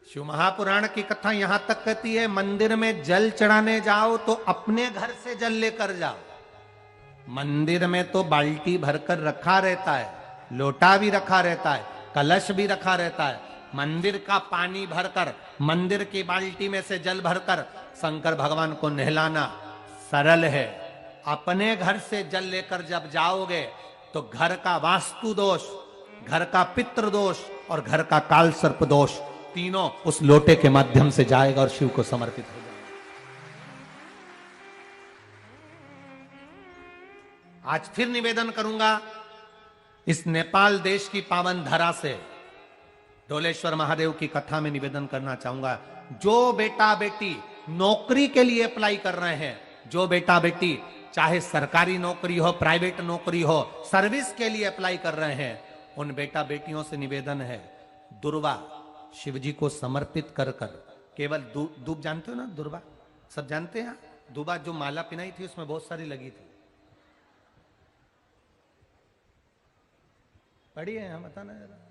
शिव महापुराण की कथा यहां तक कहती है, मंदिर में जल चढ़ाने जाओ तो अपने घर से जल लेकर जाओ। मंदिर में तो बाल्टी भरकर रखा रहता है, लोटा भी रखा रहता है, कलश भी रखा रहता है। मंदिर का पानी भरकर, मंदिर की बाल्टी में से जल भरकर शंकर भगवान को नहलाना सरल है। अपने घर से जल लेकर जब जाओगे तो घर का वास्तु दोष, घर का पितृ दोष और घर का काल सर्प दोष तीनों उस लोटे के माध्यम से जाएगा और शिव को समर्पित हो जाएगा। आज फिर निवेदन करूंगा, इस नेपाल देश की पावन धरा से डोलेश्वर महादेव की कथा में निवेदन करना चाहूंगा। जो बेटा बेटी नौकरी के लिए अप्लाई कर रहे हैं, जो बेटा बेटी चाहे सरकारी नौकरी हो, प्राइवेट नौकरी हो, सर्विस के लिए अप्लाई कर रहे हैं, उन बेटा बेटियों से निवेदन है, दुर्वा शिव जी को समर्पित कर कर केवल दूब जानते हो ना, दुर्वा सब जानते हैं। दुर्वा जो माला पिनाई थी उसमें बहुत सारी लगी थी, पढ़ी है यहाँ, बताना जरा।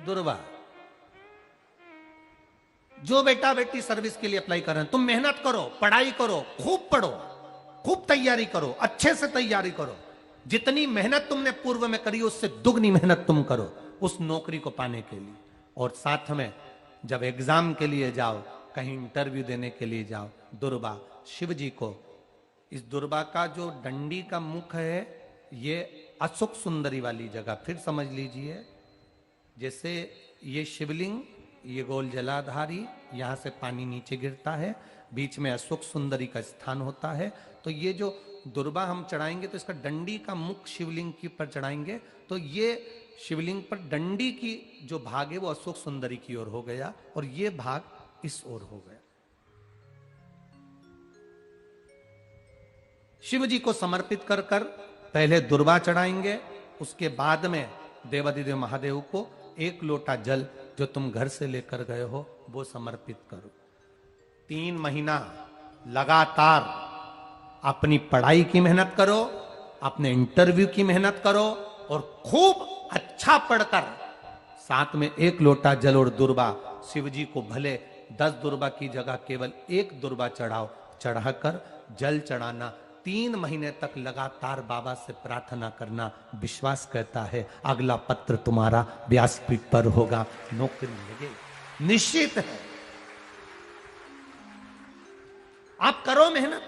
दुर्वा, जो बेटा बेटी सर्विस के लिए अप्लाई कर रहे हैं, तुम मेहनत करो, पढ़ाई करो, खूब पढ़ो, खूब तैयारी करो, अच्छे से तैयारी करो। जितनी मेहनत तुमने पूर्व में करी उससे दुगनी मेहनत तुम करो उस नौकरी को पाने के लिए। और साथ में जब एग्जाम के लिए जाओ, कहीं इंटरव्यू देने के लिए जाओ, दुर्वा शिव जी को, इस दुर्वा का जो डंडी का मुख है ये अशोक सुंदरी वाली जगह, फिर समझ लीजिए जैसे ये शिवलिंग, ये गोल जलाधारी, यहां से पानी नीचे गिरता है, बीच में अशोक सुंदरी का स्थान होता है। तो ये जो दुर्वा हम चढ़ाएंगे तो इसका डंडी का मुख शिवलिंग की पर चढ़ाएंगे तो ये शिवलिंग पर डंडी की जो भाग है वो अशोक सुंदरी की ओर हो गया और ये भाग इस ओर हो गया। शिव जी को समर्पित कर कर पहले दुर्वा चढ़ाएंगे, उसके बाद में देवाधिदेव महादेव को एक लोटा जल जो तुम घर से लेकर गए हो वो समर्पित करो। 3 महीना लगातार अपनी पढ़ाई की मेहनत करो, अपने इंटरव्यू की मेहनत करो और खूब अच्छा पढ़कर साथ में एक लोटा जल और दुर्वा शिव जी को भले 10 दुर्वा की जगह केवल एक दुर्वा चढ़ाओ, चढ़ाकर जल चढ़ाना। 3 महीने तक लगातार बाबा से प्रार्थना करना। विश्वास कहता है अगला पत्र तुम्हारा व्यासपीठ पर होगा, नौकरी मिलेगी, निश्चित है। आप करो मेहनत,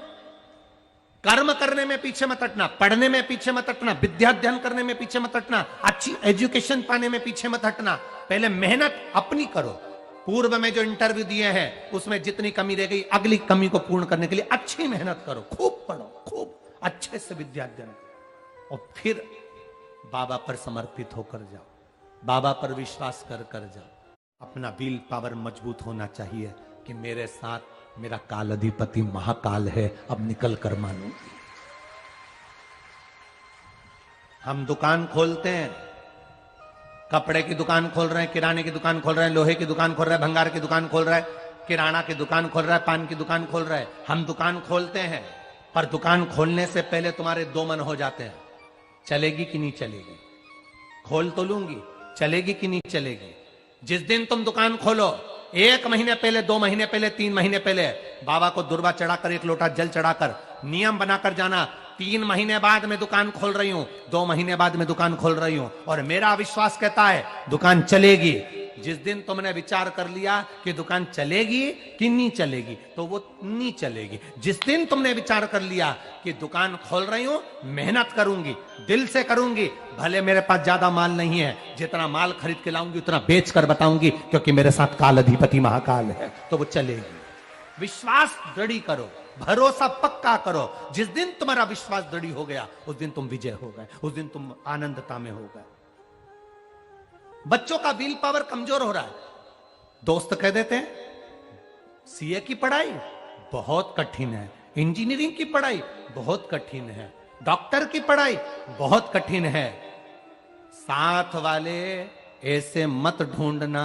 कर्म करने में पीछे मत हटना, पढ़ने में पीछे मत हटना, विद्या अध्ययन करने में पीछे मत हटना, अच्छी एजुकेशन पाने में पीछे मत हटना। पहले मेहनत अपनी करो। पूर्व में जो इंटरव्यू दिए हैं उसमें जितनी कमी रह गई, अगली कमी को पूर्ण करने के लिए अच्छी मेहनत करो, खूब पढ़ो, खूब अच्छे से विद्या अध्ययन करो और फिर बाबा पर समर्पित होकर जाओ, बाबा पर विश्वास कर कर जाओ। अपना विल पावर मजबूत होना चाहिए कि मेरे साथ मेरा काल अधिपति महाकाल है, अब निकल कर मानूंगी। हम दुकान खोलते हैं, कपड़े की दुकान खोल रहे हैं, किराने की दुकान खोल रहे हैं, लोहे की दुकान खोल रहे हैं, भंगार की दुकान खोल रहे हैं, किराना की दुकान खोल रहा है, पान की दुकान खोल रहा है। हम दुकान खोलते हैं पर दुकान खोलने से पहले तुम्हारे 2 मन हो जाते हैं, चलेगी कि नहीं चलेगी। खोल तो लूंगी, चलेगी कि नहीं चलेगी। जिस दिन तुम दुकान खोलो 1 महीने पहले, 2 महीने पहले, 3 महीने पहले बाबा को दुर्वा चढ़ाकर एक लोटा जल चढ़ाकर नियम बनाकर जाना, 3 महीने बाद मैं दुकान खोल रही हूं, 2 महीने बाद मैं दुकान खोल रही हूं और मेरा विश्वास कहता है दुकान चलेगी। जिस दिन तुमने विचार कर लिया कि दुकान चलेगी कि नहीं चलेगी तो वो नहीं चलेगी। जिस दिन तुमने विचार कर लिया कि दुकान खोल रही हूं, मेहनत करूंगी, दिल से करूंगी, भले मेरे पास ज्यादा माल नहीं है, जितना माल खरीद के लाऊंगी उतना बेच कर बताऊंगी क्योंकि मेरे साथ काल अधिपति महाकाल है, तो वो चलेगी। विश्वास दृढ़ करो, भरोसा पक्का करो। जिस दिन तुम्हारा विश्वास दृढ़ हो गया उस दिन तुम विजय हो गए, उस दिन तुम आनंदता में हो गए। बच्चों का विल पावर कमजोर हो रहा है, दोस्त कह देते हैं सीए की पढ़ाई बहुत कठिन है, इंजीनियरिंग की पढ़ाई बहुत कठिन है, डॉक्टर की पढ़ाई बहुत कठिन है। साथ वाले ऐसे मत ढूंढना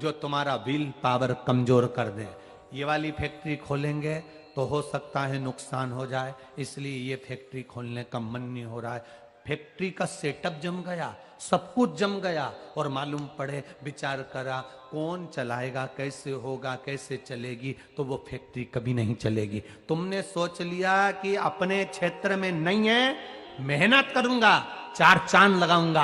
जो तुम्हारा विल पावर कमजोर कर दे। ये वाली फैक्ट्री खोलेंगे तो हो सकता है नुकसान हो जाए, इसलिए ये फैक्ट्री खोलने का मन नहीं हो रहा है। फैक्ट्री का सेटअप जम गया, सब कुछ जम गया, और मालूम पड़े, विचार करा कौन चलाएगा, कैसे होगा, कैसे चलेगी, तो वो फैक्ट्री कभी नहीं चलेगी। तुमने सोच लिया कि अपने क्षेत्र में नहीं है, मेहनत करूंगा, चार चांद लगाऊंगा,